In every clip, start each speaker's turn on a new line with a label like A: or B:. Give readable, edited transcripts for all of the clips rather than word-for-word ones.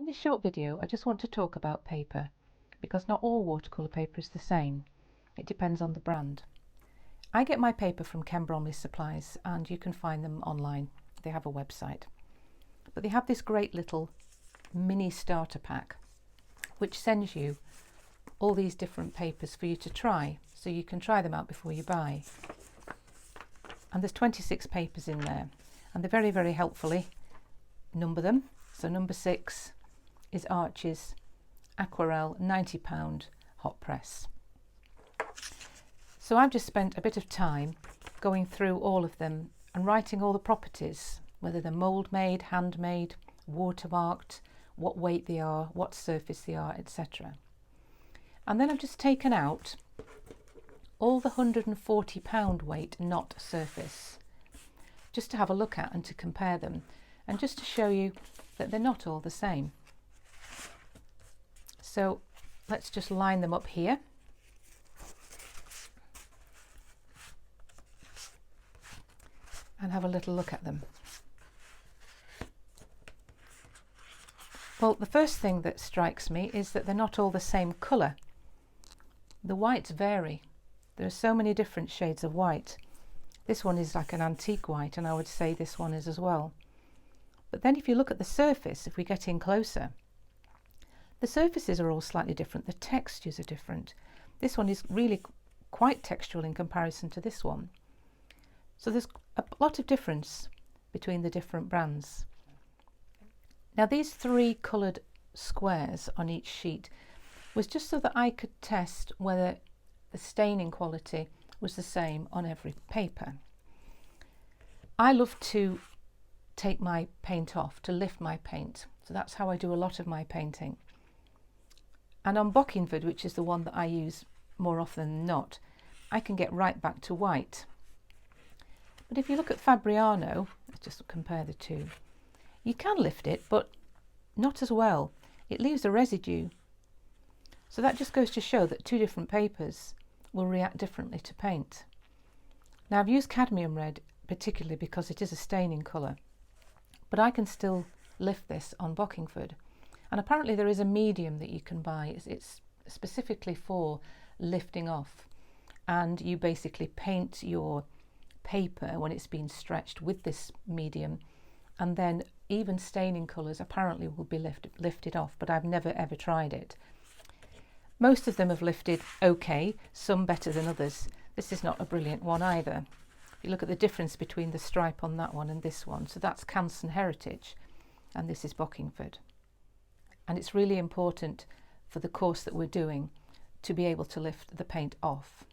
A: In this short video, I just want to talk about paper, because not all watercolour paper is the same. It depends on the brand. I get my paper from Ken Bromleys supplies, and you can find them online. They have a website. But they have this great little mini starter pack, which sends you all these different papers for you to try, so you can try them out before you buy. And there's 26 papers in there, and they very, very helpfully number them. So number 6 is Arches Aquarelle £90 hot press. So I've just spent a bit of time going through all of them and writing all the properties, whether they're mould made, handmade, watermarked, what weight they are, what surface they are, etc. And then I've just taken out all the £140 weight not surface, just to have a look at and to compare them, and just to show you that they're not all the same. So let's just line them up here. And have a little look at them. Well, the first thing that strikes me is that they're not all the same colour. The whites vary. There are so many different shades of white. This one is like an antique white, and I would say this one is as well. But then if you look at the surface, if we get in closer, the surfaces are all slightly different. The textures are different. This one is really quite textural in comparison to this one. So there's a lot of difference between the different brands. Now these 3 coloured squares on each sheet was just so that I could test whether the staining quality was the same on every paper. I love to take my paint off, to lift my paint. So that's how I do a lot of my painting. And on Bockingford, which is the one that I use more often than not, I can get right back to white. But if you look at Fabriano, let's just compare the two, you can lift it, but not as well. It leaves a residue. So that just goes to show that 2 different papers will react differently to paint. Now I've used cadmium red particularly because it is a staining colour, but I can still lift this on Bockingford. And apparently there is a medium that you can buy. It's specifically for lifting off, and you basically paint your paper when it's been stretched with this medium, and then even staining colours apparently will be lifted off, but I've never ever tried it. Most of them have lifted okay, some better than others. This is not a brilliant one either. You look at the difference between the stripe on that one and this one. So that's Canson Heritage, and this is Bockingford. And it's really important for the course that we're doing to be able to lift the paint off.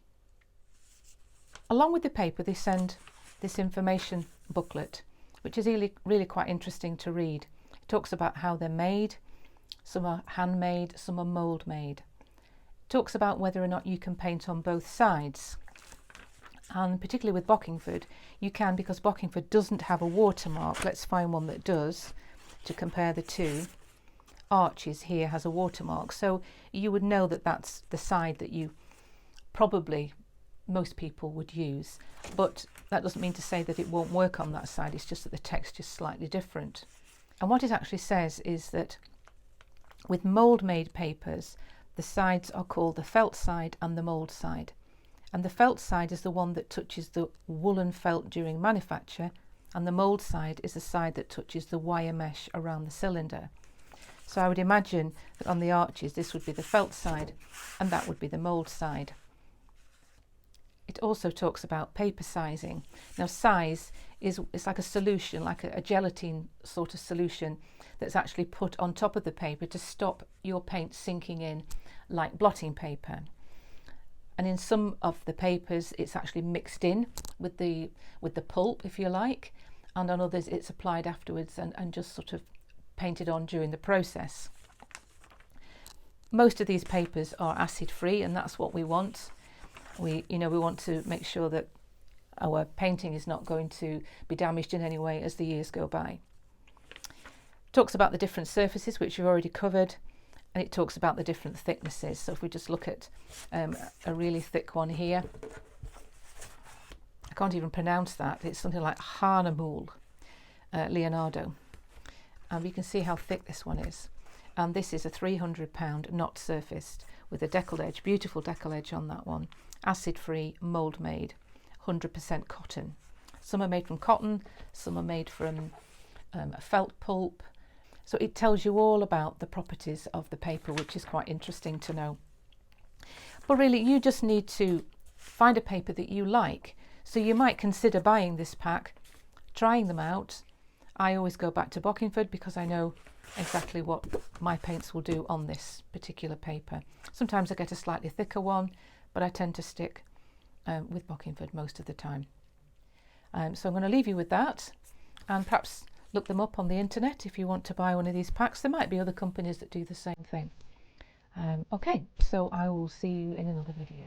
A: Along with the paper, they send this information booklet, which is really quite interesting to read. It talks about how they're made. Some are handmade, some are mould made. It talks about whether or not you can paint on both sides. And particularly with Bockingford, you can, because Bockingford doesn't have a watermark. Let's find one that does to compare the two. Arches here has a watermark, so you would know that that's the side that you probably most people would use, but that doesn't mean to say that it won't work on that side. It's just that the texture is slightly different. And what it actually says is that with mould made papers, the sides are called the felt side and the mould side, and the felt side is the one that touches the woolen felt during manufacture, and the mould side is the side that touches the wire mesh around the cylinder. So I would imagine that on the Arches this would be the felt side and that would be the mould side. It also talks about paper sizing. Now size is like a solution, like a gelatine sort of solution that's actually put on top of the paper to stop your paint sinking in like blotting paper. And in some of the papers it's actually mixed in with the pulp, if you like, and on others it's applied afterwards and just sort of painted on during the process. Most of these papers are acid free, and that's what we want. We want to make sure that our painting is not going to be damaged in any way as the years go by. It talks about the different surfaces, which we've already covered, and it talks about the different thicknesses. So if we just look at a really thick one here, I can't even pronounce that. It's something like Hanemul Leonardo, and we can see how thick this one is. and this is a £300 not surfaced with a decal edge, beautiful decal edge on that one, acid free, mould made, 100% cotton. Some are made from cotton, some are made from a felt pulp, so it tells you all about the properties of the paper, which is quite interesting to know. But really you just need to find a paper that you like. So you might consider buying this pack, trying them out. I always go back to Bockingford because I know exactly what my paints will do on this particular paper. Sometimes I get a slightly thicker one, but I tend to stick with Bockingford most of the time. So I'm going to leave you with that, and perhaps look them up on the internet if you want to buy one of these packs. There might be other companies that do the same thing. Okay, so I will see you in another video.